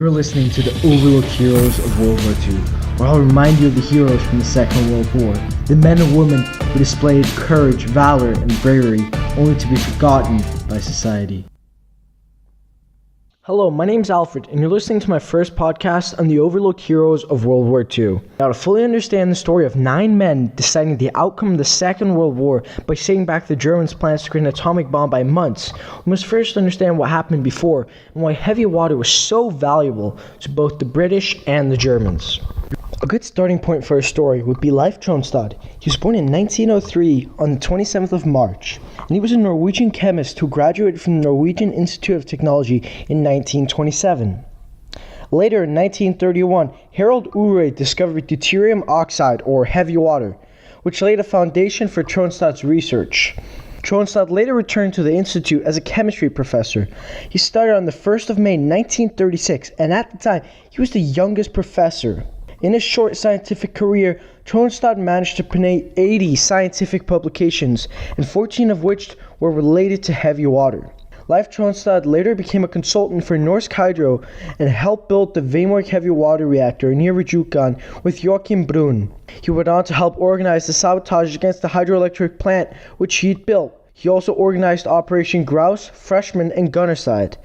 You're listening to the overlooked heroes of World War II, where I'll remind you of the heroes from the Second World War, the men and women who displayed courage, valor, and bravery, only to be forgotten by society. Hello, my name's Alfred, and you're listening to my first podcast on the overlooked heroes of World War II. Now, to fully understand the story of 9 men deciding the outcome of the Second World War by setting back the Germans' plans to create an atomic bomb by months, we must first understand what happened before and why heavy water was so valuable to both the British and the Germans. A good starting point for our story would be Leif Tronstad. He was born in 1903 on the 27th of March, and he was a Norwegian chemist who graduated from the Norwegian Institute of Technology in 1927. Later in 1931, Harald Urey discovered deuterium oxide, or heavy water, which laid a foundation for Tronstad's research. Tronstad later returned to the institute as a chemistry professor. He started on the 1st of May 1936, and at the time, he was the youngest professor. In his short scientific career, Tronstad managed to pen 80 scientific publications, and 14 of which were related to heavy water. Leif Tronstad later became a consultant for Norsk Hydro and helped build the Vemork heavy water reactor near Rjukan with Joachim Brun. He went on to help organize the sabotage against the hydroelectric plant which he'd built. He also organized Operation Grouse, Freshman, and Gunnerside.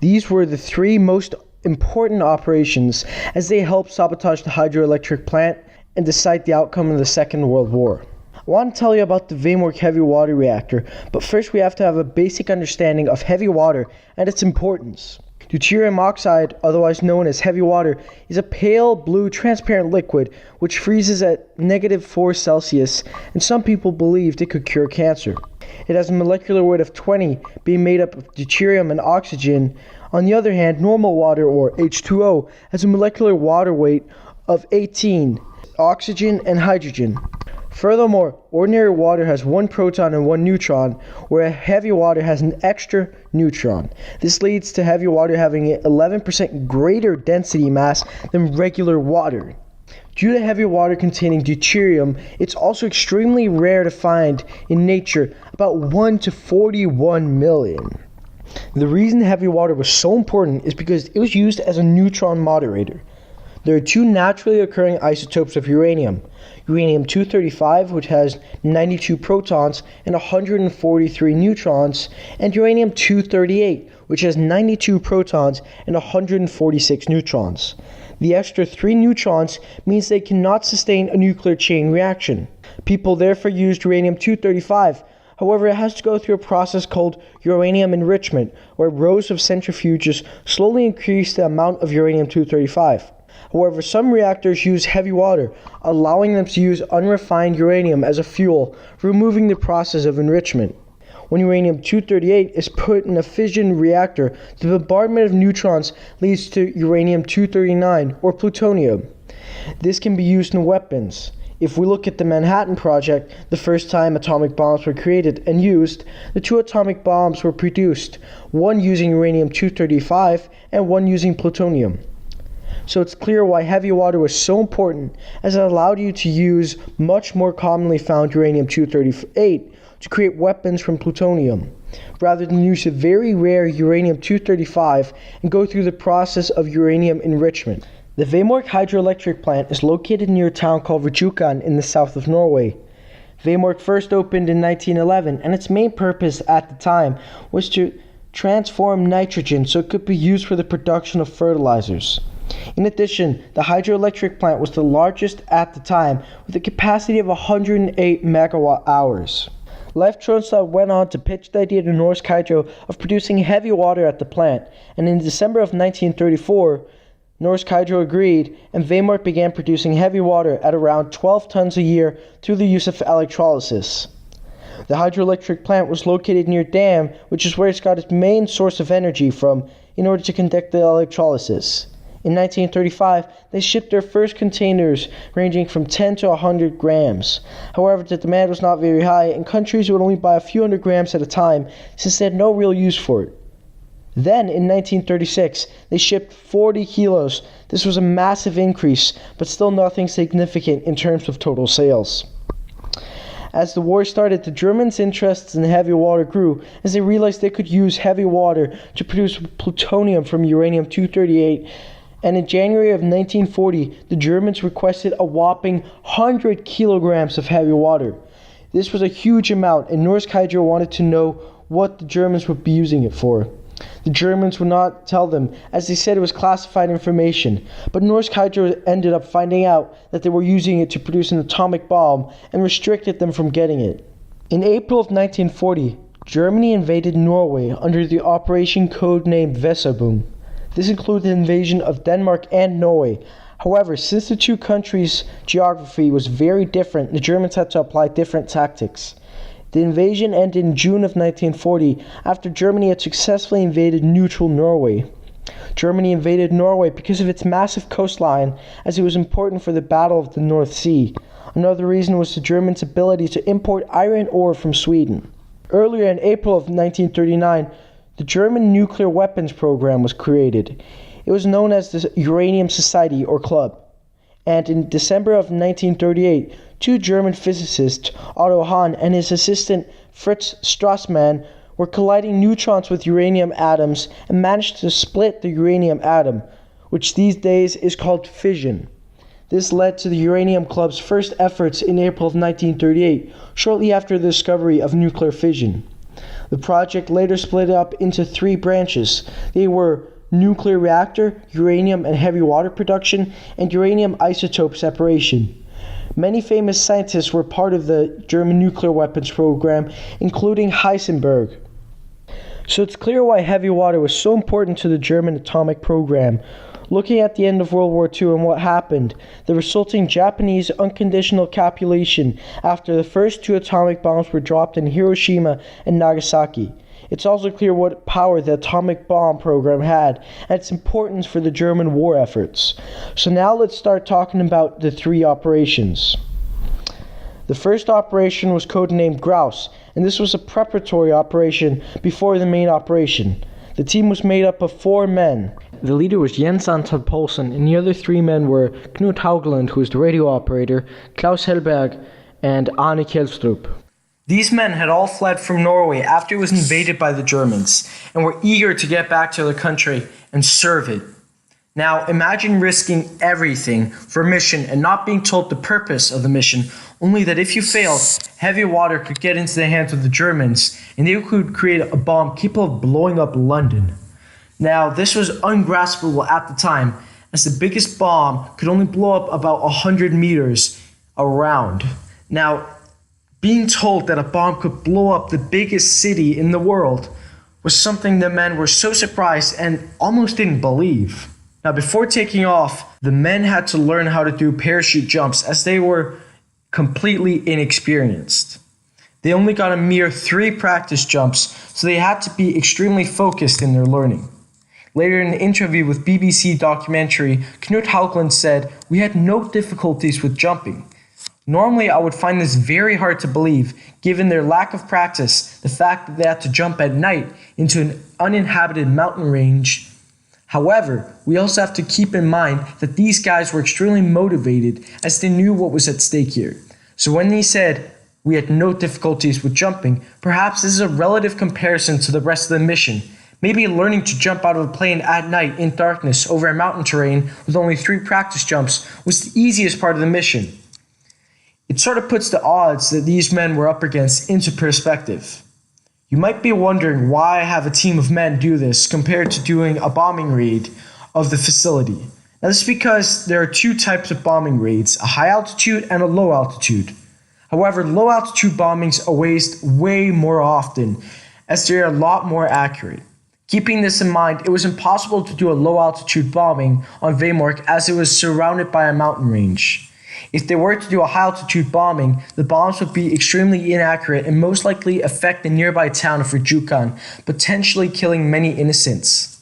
These were the 3 most important operations as they helped sabotage the hydroelectric plant and decide the outcome of the Second World War. I want to tell you about the Vemork heavy water reactor, but first we have to have a basic understanding of heavy water and its importance. Deuterium oxide, otherwise known as heavy water, is a pale blue transparent liquid which freezes at -4 Celsius, and some people believed it could cure cancer. It has a molecular weight of 20, being made up of deuterium and oxygen. On the other hand, normal water, or H2O, has a molecular water weight of 18, oxygen and hydrogen. Furthermore, ordinary water has 1 proton and 1 neutron, where heavy water has an extra neutron. This leads to heavy water having an 11% greater density mass than regular water. Due to heavy water containing deuterium, it's also extremely rare to find in nature, about 1 to 41 million. The reason heavy water was so important is because it was used as a neutron moderator. There are 2 naturally occurring isotopes of uranium. Uranium-235, which has 92 protons and 143 neutrons, and uranium-238, which has 92 protons and 146 neutrons. The extra 3 neutrons means they cannot sustain a nuclear chain reaction. People therefore used uranium-235. However, it has to go through a process called uranium enrichment, where rows of centrifuges slowly increase the amount of uranium-235. However, some reactors use heavy water, allowing them to use unrefined uranium as a fuel, removing the process of enrichment. When uranium-238 is put in a fission reactor, the bombardment of neutrons leads to uranium-239, or plutonium. This can be used in weapons. If we look at the Manhattan Project, the first time atomic bombs were created and used, the 2 atomic bombs were produced, one using uranium-235 and one using plutonium. So it's clear why heavy water was so important, as it allowed you to use much more commonly found uranium-238 to create weapons from plutonium, rather than use a very rare uranium-235 and go through the process of uranium enrichment. The Vemork hydroelectric plant is located near a town called Rjukan in the south of Norway. Vemork first opened in 1911, and its main purpose at the time was to transform nitrogen so it could be used for the production of fertilizers. In addition, the hydroelectric plant was the largest at the time, with a capacity of 108 megawatt hours. Leif Tronstad went on to pitch the idea to Norsk Hydro of producing heavy water at the plant, and in December of 1934, Norsk Hydro agreed, and Vemork began producing heavy water at around 12 tons a year through the use of electrolysis. The hydroelectric plant was located near a dam, which is where it's got its main source of energy from in order to conduct the electrolysis. In 1935, they shipped their first containers ranging from 10 to 100 grams. However, the demand was not very high, and countries would only buy a few hundred grams at a time since they had no real use for it. Then, in 1936, they shipped 40 kilos. This was a massive increase, but still nothing significant in terms of total sales. As the war started, the Germans' interests in heavy water grew as they realized they could use heavy water to produce plutonium from uranium-238 And in January of 1940, the Germans requested a whopping 100 kilograms of heavy water. This was a huge amount, and Norsk Hydro wanted to know what the Germans would be using it for. The Germans would not tell them, as they said it was classified information, but Norsk Hydro ended up finding out that they were using it to produce an atomic bomb and restricted them from getting it. In April of 1940, Germany invaded Norway under the operation codenamed Weserboom. This included the invasion of Denmark and Norway. However, since the two countries' geography was very different, the Germans had to apply different tactics. The invasion ended in June of 1940 after Germany had successfully invaded neutral Norway. Germany invaded Norway because of its massive coastline, as it was important for the Battle of the North Sea. Another reason was the Germans' ability to import iron ore from Sweden. Earlier in April of 1939, the German nuclear weapons program was created. It was known as the Uranium Society or Club. And in December of 1938, two German physicists, Otto Hahn and his assistant Fritz Strassmann, were colliding neutrons with uranium atoms and managed to split the uranium atom, which these days is called fission. This led to the Uranium Club's first efforts in April of 1938, shortly after the discovery of nuclear fission. The project later split up into three branches. They were nuclear reactor, uranium and heavy water production, and uranium isotope separation. Many famous scientists were part of the German nuclear weapons program, including Heisenberg. So it's clear why heavy water was so important to the German atomic program. Looking at the end of World War II and what happened, the resulting Japanese unconditional capitulation after the first two atomic bombs were dropped in Hiroshima and Nagasaki. It's also clear what power the atomic bomb program had and its importance for the German war efforts. So now let's start talking about the three operations. The first operation was codenamed Grouse, and this was a preparatory operation before the main operation. The team was made up of 4 men. The leader was Jens Anton Poulsen, and the other 3 men were Knut Haugland, who was the radio operator, Klaus Hellberg, and Arne Kjeldstrup. These men had all fled from Norway after it was invaded by the Germans, and were eager to get back to their country and serve it. Now, imagine risking everything for a mission and not being told the purpose of the mission, only that if you failed, heavy water could get into the hands of the Germans, and they could create a bomb capable of blowing up London. Now, this was ungraspable at the time, as the biggest bomb could only blow up about 100 meters around. Now, being told that a bomb could blow up the biggest city in the world was something the men were so surprised and almost didn't believe. Now, before taking off, the men had to learn how to do parachute jumps as they were completely inexperienced. They only got a mere 3 practice jumps, so they had to be extremely focused in their learning. Later in an interview with BBC documentary, Knut Haugland said, "We had no difficulties with jumping. Normally, I would find this very hard to believe, given their lack of practice, the fact that they had to jump at night into an uninhabited mountain range. However, we also have to keep in mind that these guys were extremely motivated as they knew what was at stake here. So when he said, we had no difficulties with jumping, perhaps this is a relative comparison to the rest of the mission. Maybe learning to jump out of a plane at night in darkness over a mountain terrain with only 3 practice jumps was the easiest part of the mission. It sort of puts the odds that these men were up against into perspective. You might be wondering why I have a team of men do this compared to doing a bombing raid of the facility. Now this is because there are 2 types of bombing raids, a high altitude and a low altitude. However, low altitude bombings are waged way more often as they are a lot more accurate. Keeping this in mind, it was impossible to do a low altitude bombing on Vemork as it was surrounded by a mountain range. If they were to do a high altitude bombing, the bombs would be extremely inaccurate and most likely affect the nearby town of Rjukan, potentially killing many innocents.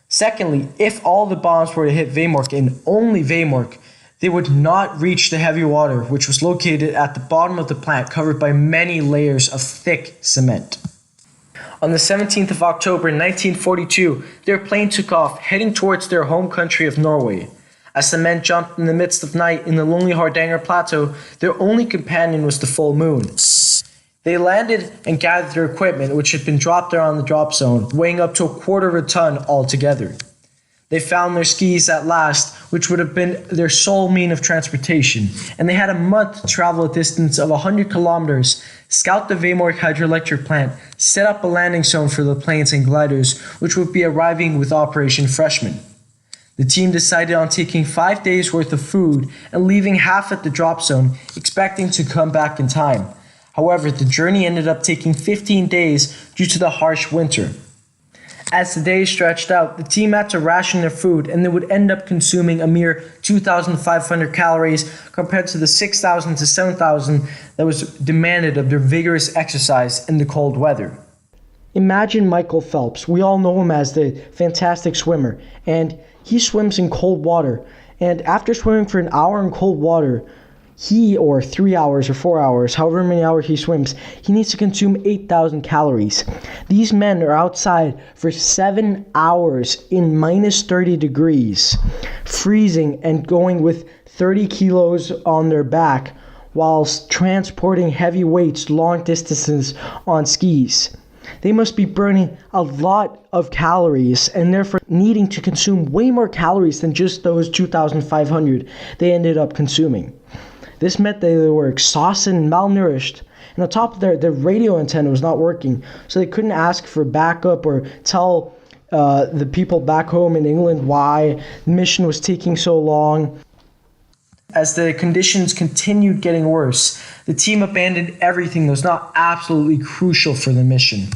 Secondly, if all the bombs were to hit Vemork and only Vemork, they would not reach the heavy water, which was located at the bottom of the plant covered by many layers of thick cement. On the 17th of October 1942, their plane took off, heading towards their home country of Norway. As the men jumped in the midst of night in the lonely Hardanger Plateau, their only companion was the full moon. They landed and gathered their equipment, which had been dropped there on the drop zone, weighing up to 1/4 of a ton altogether. They found their skis at last, which would have been their sole mean of transportation, and they had a month to travel a distance of 100 kilometers, scout the Vemork hydroelectric plant, set up a landing zone for the planes and gliders, which would be arriving with Operation Freshman. The team decided on taking 5 days worth of food and leaving half at the drop zone, expecting to come back in time. However, the journey ended up taking 15 days due to the harsh winter. As the days stretched out, the team had to ration their food, and they would end up consuming a mere 2,500 calories compared to the 6,000 to 7,000 that was demanded of their vigorous exercise in the cold weather. Imagine Michael Phelps. We all know him as the fantastic swimmer, and he swims in cold water. And after swimming for an hour in cold water, or 3 hours or 4 hours, however many hours he swims, he needs to consume 8,000 calories. These men are outside for 7 hours in minus 30 degrees, freezing and going with 30 kilos on their back whilst transporting heavy weights long distances on skis. They must be burning a lot of calories and therefore needing to consume way more calories than just those 2,500 they ended up consuming. This meant they were exhausted and malnourished, and on top of that, their radio antenna was not working, so they couldn't ask for backup or tell the people back home in England why the mission was taking so long. As the conditions continued getting worse, the team abandoned everything that was not absolutely crucial for the mission.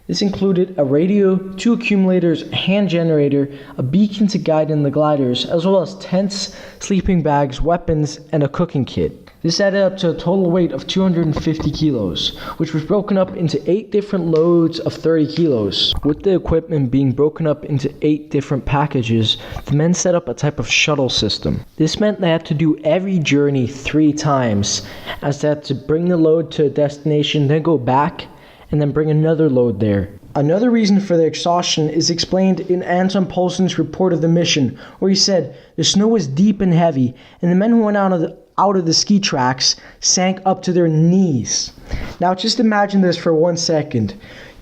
This included a radio, 2 accumulators, a hand generator, a beacon to guide in the gliders, as well as tents, sleeping bags, weapons, and a cooking kit. This added up to a total weight of 250 kilos, which was broken up into 8 different loads of 30 kilos. With the equipment being broken up into 8 different packages, the men set up a type of shuttle system. This meant they had to do every journey 3 times, as they had to bring the load to a destination, then go back, and then bring another load there. Another reason for their exhaustion is explained in Anton Poulsen's report of the mission, where he said the snow was deep and heavy, and the men who went out of the ski tracks sank up to their knees. Now just imagine this for 1 second.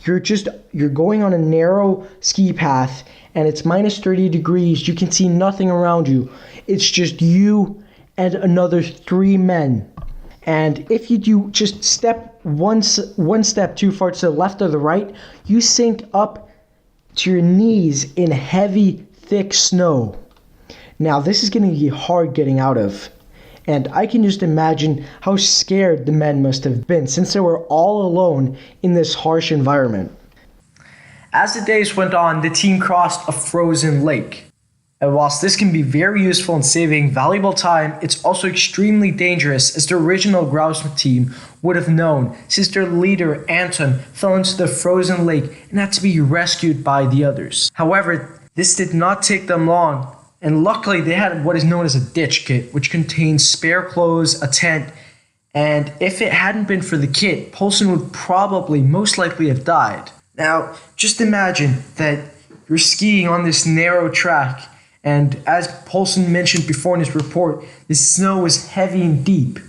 You're going on a narrow ski path, and it's minus 30 degrees. You can see nothing around you. It's just you and another 3 men. And if you do just one step too far to the left or the right, you sink up to your knees in heavy, thick snow. Now, this is going to be hard getting out of. And I can just imagine how scared the men must have been, since they were all alone in this harsh environment. As the days went on, the team crossed a frozen lake. And whilst this can be very useful in saving valuable time, it's also extremely dangerous, as the original grouse team would have known, since their leader, Anton, fell into the frozen lake and had to be rescued by the others. However, this did not take them long, and luckily they had what is known as a ditch kit, which contains spare clothes, a tent, and if it hadn't been for the kit, Poulsen would probably most likely have died. Now, just imagine that you're skiing on this narrow track, and as Poulsen mentioned before in his report, the snow was heavy and deep.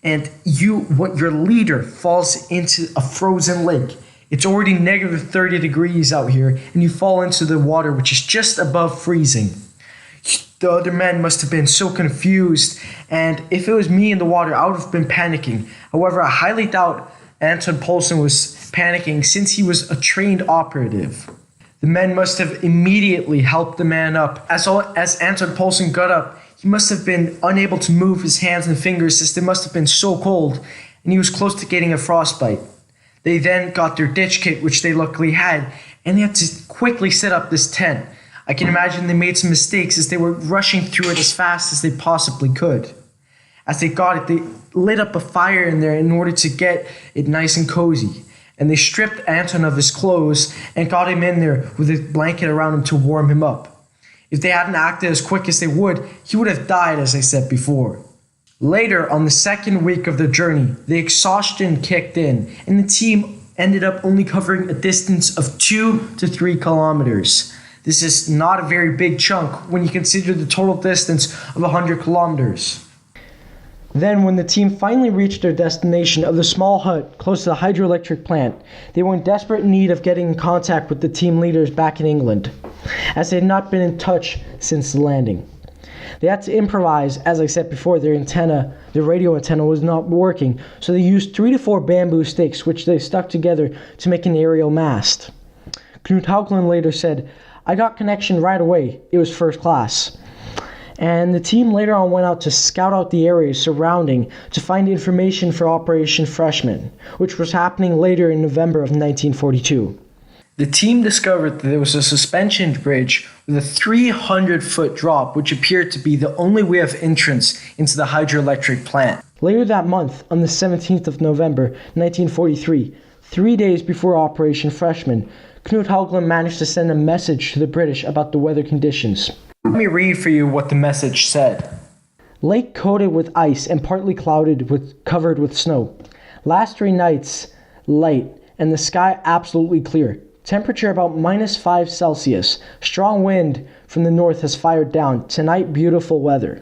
And your leader falls into a frozen lake. It's already negative 30 degrees out here, and you fall into the water, which is just above freezing. The other men must have been so confused, and if it was me in the water, I would have been panicking. However, I highly doubt Anton Poulsen was panicking, since he was a trained operative. The men must have immediately helped the man up. As Anton Poulsen got up, he must have been unable to move his hands and fingers, since they must have been so cold, and he was close to getting a frostbite. They then got their ditch kit, which they luckily had, and they had to quickly set up this tent. I can imagine they made some mistakes, as they were rushing through it as fast as they possibly could. As they got it, they lit up a fire in there in order to get it nice and cozy. And they stripped Anton of his clothes and got him in there with a blanket around him to warm him up. If they hadn't acted as quick as they would, he would have died, as I said before. Later, on the 2nd week of the journey, the exhaustion kicked in, and the team ended up only covering a distance of 2 to 3 kilometers. This is not a very big chunk when you consider the total distance of 100 kilometers. Then, when the team finally reached their destination of the small hut close to the hydroelectric plant, they were in desperate need of getting in contact with the team leaders back in England. as they had not been in touch since the landing. They had to improvise. As I said before, their radio antenna was not working, so they used 3 to 4 bamboo sticks, which they stuck together to make an aerial mast. Knut Haugland later said, "I got connection right away. It was first class." And the team later on went out to scout out the areas surrounding to find information for Operation Freshman, which was happening later in November of 1942. The team discovered that there was a suspension bridge with a 300-foot drop, which appeared to be the only way of entrance into the hydroelectric plant. Later that month, on the 17th of November, 1943, 3 days before Operation Freshman, Knut Haugland managed to send a message to the British about the weather conditions. Let me read for you what the message said. "Lake coated with ice and partly covered with snow. Last 3 nights light and the sky absolutely clear. Temperature about -5 Celsius. Strong wind from the north has fired down. Tonight beautiful weather."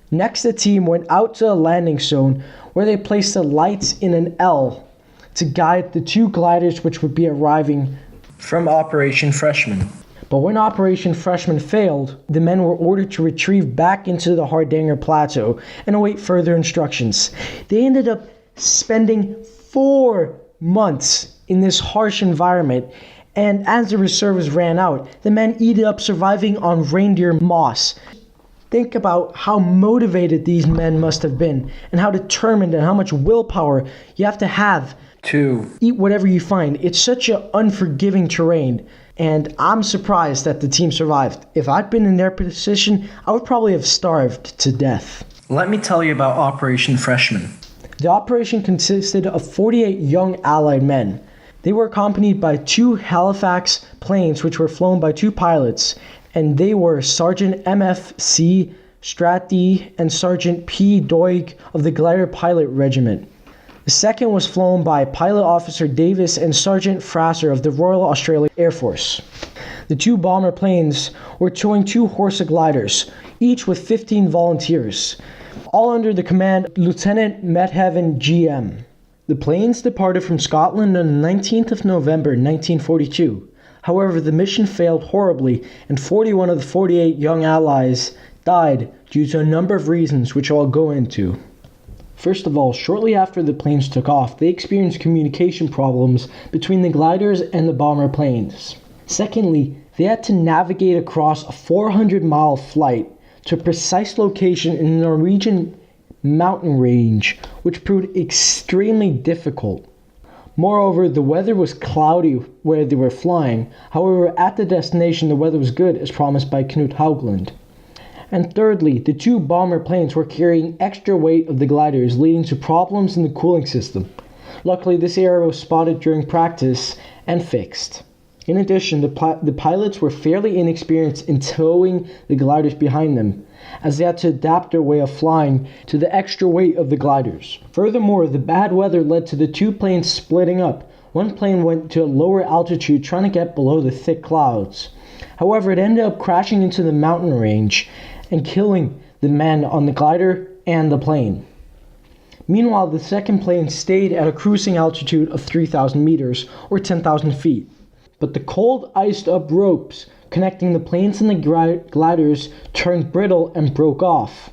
Next, the team went out to a landing zone where they placed the lights in an L to guide the 2 gliders which would be arriving from Operation Freshman. But when Operation Freshman failed, the men were ordered to retrieve back into the Hardanger Plateau and await further instructions. They ended up spending 4 months in this harsh environment, and as the reserves ran out, the men ended up surviving on reindeer moss. Think about how motivated these men must have been, and how determined and how much willpower you have to eat whatever you find. It's such an unforgiving terrain, and I'm surprised that the team survived. If I'd been in their position, I would probably have starved to death. Let me tell you about Operation Freshman. The operation consisted of 48 young Allied men. They were accompanied by 2 Halifax planes which were flown by 2 pilots, and they were Sergeant M.F.C. Stratty and Sergeant P. Doig of the Glider Pilot Regiment. The second was flown by Pilot Officer Davis and Sergeant Fraser of the Royal Australian Air Force. The 2 bomber planes were towing 2 Horsa gliders, each with 15 volunteers, all under the command of Lieutenant Medhaven G.M. The planes departed from Scotland on the 19th of November 1942. However, the mission failed horribly, and 41 of the 48 young Allies died due to a number of reasons which I'll go into. First of all, shortly after the planes took off, they experienced communication problems between the gliders and the bomber planes. Secondly, they had to navigate across a 400-mile flight to a precise location in the Norwegian mountain range, which proved extremely difficult. Moreover, the weather was cloudy where they were flying. However, at the destination the weather was good, as promised by Knut Haugland. And thirdly, the 2 bomber planes were carrying extra weight of the gliders, leading to problems in the cooling system. Luckily, this error was spotted during practice and fixed. In addition, the pilots were fairly inexperienced in towing the gliders behind them, as they had to adapt their way of flying to the extra weight of the gliders. Furthermore, the bad weather led to the 2 planes splitting up. One plane went to a lower altitude trying to get below the thick clouds. However, it ended up crashing into the mountain range and killing the men on the glider and the plane. Meanwhile, the second plane stayed at a cruising altitude of 3,000 meters or 10,000 feet. But the cold iced up ropes connecting the planes and the gliders turned brittle and broke off.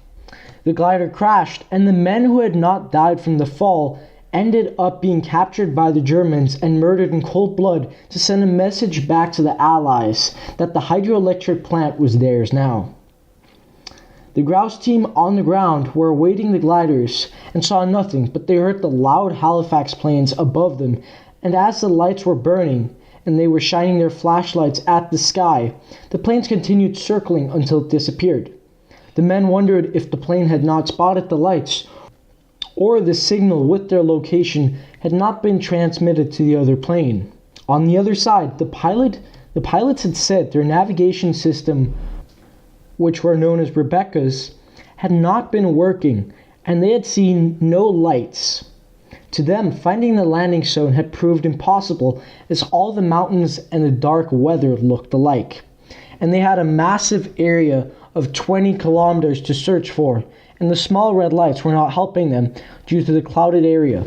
The glider crashed, and the men who had not died from the fall ended up being captured by the Germans and murdered in cold blood to send a message back to the Allies that the hydroelectric plant was theirs now. The grouse team on the ground were awaiting the gliders and saw nothing, but they heard the loud Halifax planes above them, and as the lights were burning and they were shining their flashlights at the sky, the planes continued circling until it disappeared. The men wondered if the plane had not spotted the lights, or the signal with their location had not been transmitted to the other plane. On the other side, the pilots had said their navigation system, which were known as Rebecca's, had not been working, and they had seen no lights. To them, finding the landing zone had proved impossible, as all the mountains and the dark weather looked alike, and they had a massive area of 20 kilometers to search for, and the small red lights were not helping them due to the clouded area.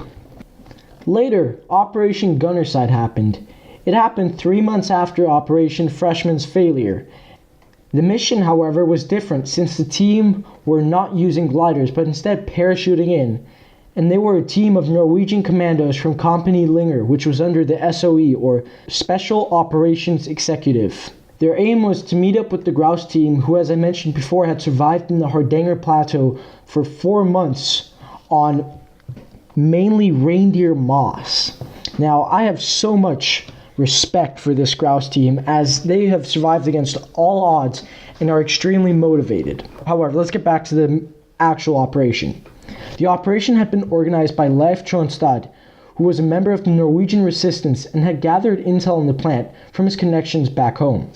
Later, Operation Gunnerside happened. It happened 3 months after Operation Freshman's failure. The mission, however, was different since the team were not using gliders but instead parachuting in, and they were a team of Norwegian commandos from Company Linger, which was under the SOE, or Special Operations Executive. Their aim was to meet up with the grouse team, who, as I mentioned before, had survived in the Hardanger Plateau for 4 months on mainly reindeer moss. Now, I have so much respect for this grouse team, as they have survived against all odds and are extremely motivated. However, let's get back to the actual operation. The operation had been organized by Leif Tronstad, who was a member of the Norwegian resistance and had gathered intel on the plant from his connections back home.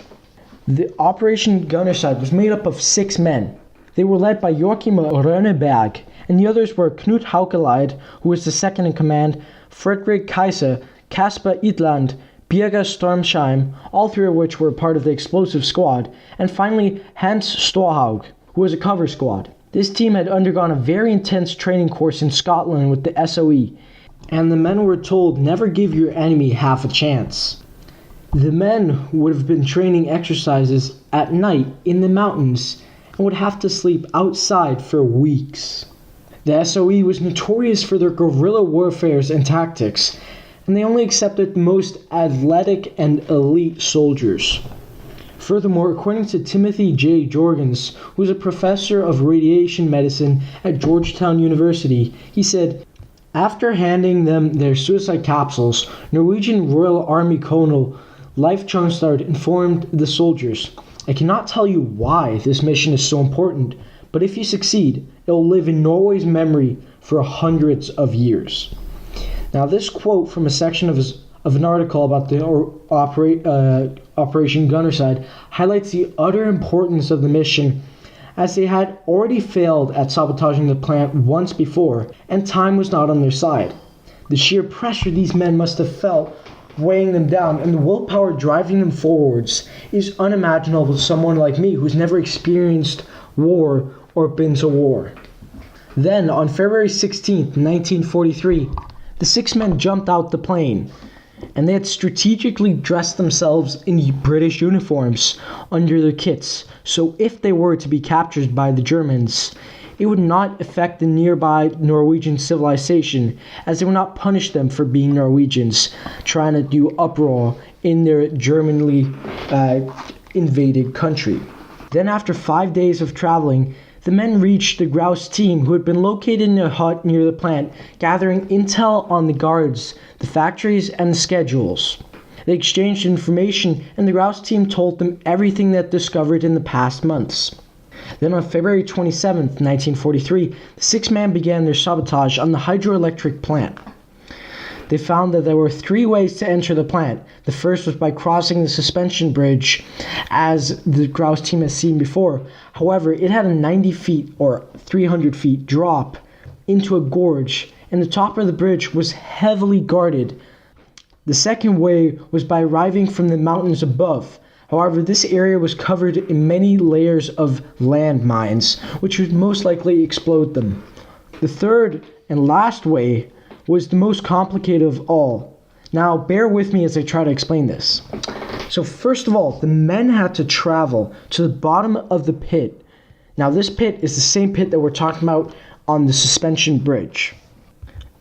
The Operation Gunnerside was made up of 6 men. They were led by Joachim Rønneberg, and the others were Knut Haukeleid, who was the second in command, Fredrik Kaiser, Kasper Itland, Birger Stormsheim, all 3 of which were part of the explosive squad, and finally Hans Storhaug, who was a cover squad. This team had undergone a very intense training course in Scotland with the SOE, and the men were told never give your enemy half a chance. The men would have been training exercises at night in the mountains and would have to sleep outside for weeks. The SOE was notorious for their guerrilla warfares and tactics, and they only accepted the most athletic and elite soldiers. Furthermore, according to Timothy J. Jorgens, who is a professor of radiation medicine at Georgetown University, he said, after handing them their suicide capsules, Norwegian Royal Army Colonel Leif Tronstad informed the soldiers, I cannot tell you why this mission is so important, but if you succeed, it will live in Norway's memory for hundreds of years. Now, this quote from a section of an article about the Operation Gunnerside highlights the utter importance of the mission, as they had already failed at sabotaging the plant once before, and time was not on their side. The sheer pressure these men must have felt weighing them down, and the willpower driving them forwards, is unimaginable to someone like me who's never experienced war or been to war. Then, on February 16th, 1943, the 6 men jumped out the plane, and they had strategically dressed themselves in British uniforms under their kits, so if they were to be captured by the Germans, it would not affect the nearby Norwegian civilization, as they would not punish them for being Norwegians, trying to do uproar in their Germanly invaded country. Then, after 5 days of traveling, the men reached the grouse team, who had been located in a hut near the plant, gathering intel on the guards, the factories, and the schedules. They exchanged information, and the grouse team told them everything they had discovered in the past months. Then on February 27, 1943, the 6 men began their sabotage on the hydroelectric plant. They found that there were 3 ways to enter the plant. The first was by crossing the suspension bridge, as the grouse team has seen before. However, it had a 90 feet or 300 feet drop into a gorge, and the top of the bridge was heavily guarded. The second way was by arriving from the mountains above. However, this area was covered in many layers of landmines, which would most likely explode them. The third and last way was the most complicated of all. Now, bear with me as I try to explain this. So first of all, the men had to travel to the bottom of the pit. Now, this pit is the same pit that we're talking about on the suspension bridge.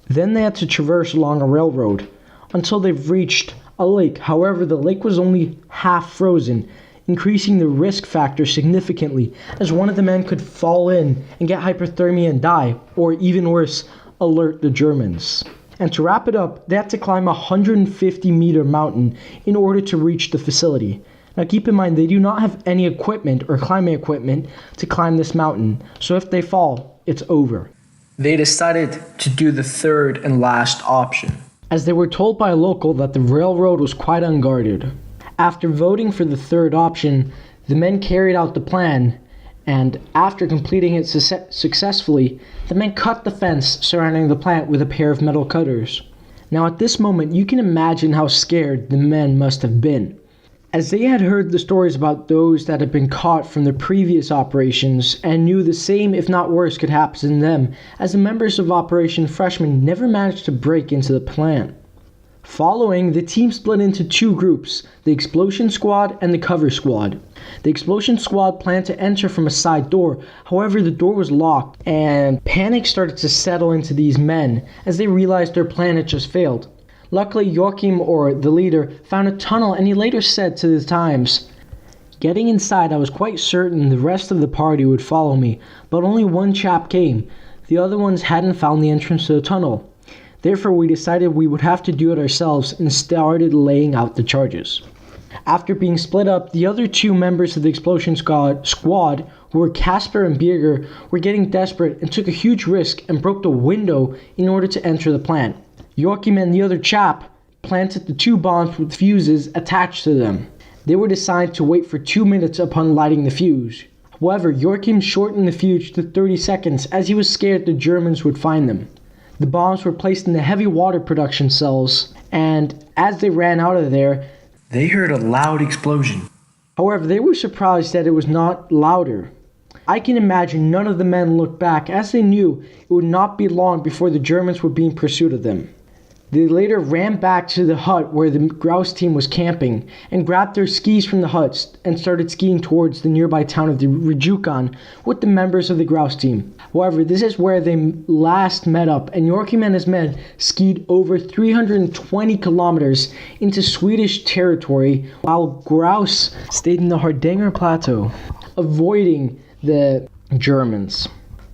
Then they had to traverse along a railroad until they've reached a lake. However, the lake was only half frozen, increasing the risk factor significantly, as one of the men could fall in and get hypothermia and die, or even worse, alert the Germans. And to wrap it up, they had to climb a 150-meter mountain in order to reach the facility. Now keep in mind, they do not have any equipment or climbing equipment to climb this mountain, so if they fall, it's over. They decided to do the third and last option, as they were told by a local that the railroad was quite unguarded. After voting for the third option, the men carried out the plan, and after completing it successfully, the men cut the fence surrounding the plant with a pair of metal cutters. Now at this moment, you can imagine how scared the men must have been, as they had heard the stories about those that had been caught from the previous operations and knew the same, if not worse, could happen to them, as the members of Operation Freshman never managed to break into the plant. Following, the team split into two groups, the Explosion Squad and the Cover Squad. The Explosion Squad planned to enter from a side door, however the door was locked, and panic started to settle into these men as they realized their plan had just failed. Luckily, Joachim, or the leader, found a tunnel, and he later said to the Times, "Getting inside, I was quite certain the rest of the party would follow me, but only one chap came. The other ones hadn't found the entrance to the tunnel. Therefore, we decided we would have to do it ourselves and started laying out the charges." After being split up, the other two members of the Explosion Squad, who were Casper and Birger, were getting desperate and took a huge risk and broke the window in order to enter the plant. Joachim and the other chap planted the two bombs with fuses attached to them. They were assigned to wait for 2 minutes upon lighting the fuse. However, Joachim shortened the fuse to 30 seconds as he was scared the Germans would find them. The bombs were placed in the heavy water production cells, and as they ran out of there, they heard a loud explosion. However, they were surprised that it was not louder. I can imagine none of the men looked back, as they knew it would not be long before the Germans were being pursuit of them. They later ran back to the hut where the grouse team was camping and grabbed their skis from the huts and started skiing towards the nearby town of the Rijukan with the members of the grouse team. However, this is where they last met up, and Joachim and his men skied over 320 kilometers into Swedish territory while grouse stayed in the Hardanger Plateau, avoiding the Germans.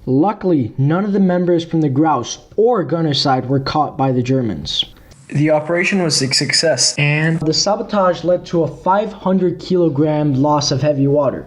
Luckily, none of the members from the grouse or gunner side were caught by the Germans. The operation was a success, and the sabotage led to a 500 kilogram loss of heavy water.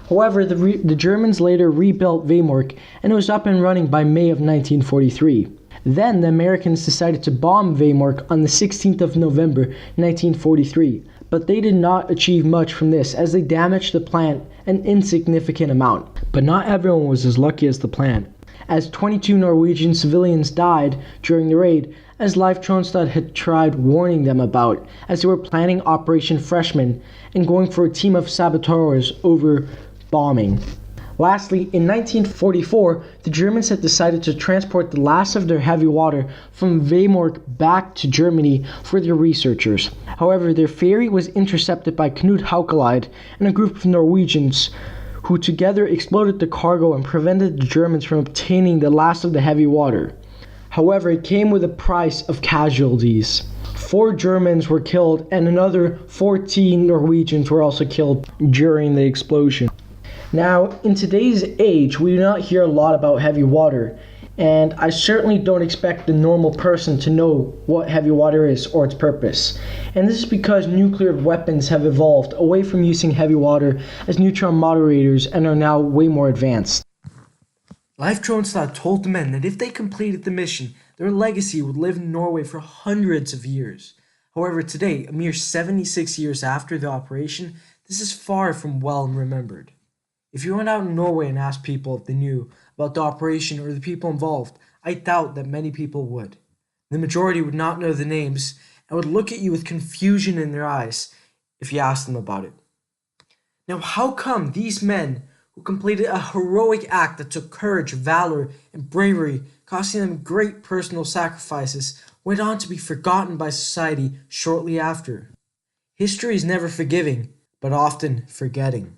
However, the Germans later rebuilt Vemork, and it was up and running by May of 1943. Then the Americans decided to bomb Vemork on the 16th of November 1943, but they did not achieve much from this as they damaged the plant an insignificant amount. But not everyone was as lucky as the plant, as 22 Norwegian civilians died during the raid, as Leif Tronstad had tried warning them about, as they were planning Operation Freshman and going for a team of saboteurs over bombing. Lastly, in 1944, the Germans had decided to transport the last of their heavy water from Vemork back to Germany for their researchers. However, their ferry was intercepted by Knut Haukelid and a group of Norwegians who together exploded the cargo and prevented the Germans from obtaining the last of the heavy water. However, it came with a price of casualties. 4 Germans were killed and another 14 Norwegians were also killed during the explosion. Now, in today's age, we do not hear a lot about heavy water, and I certainly don't expect the normal person to know what heavy water is or its purpose. And this is because nuclear weapons have evolved away from using heavy water as neutron moderators and are now way more advanced. Leif Tronstad told the men that if they completed the mission, their legacy would live in Norway for hundreds of years. However, today, a mere 76 years after the operation, this is far from well remembered. If you went out in Norway and asked people if they knew about the operation or the people involved, I doubt that many people would. The majority would not know the names and would look at you with confusion in their eyes if you asked them about it. Now, how come these men who completed a heroic act that took courage, valor, and bravery, costing them great personal sacrifices, went on to be forgotten by society shortly after? History is never forgiving, but often forgetting.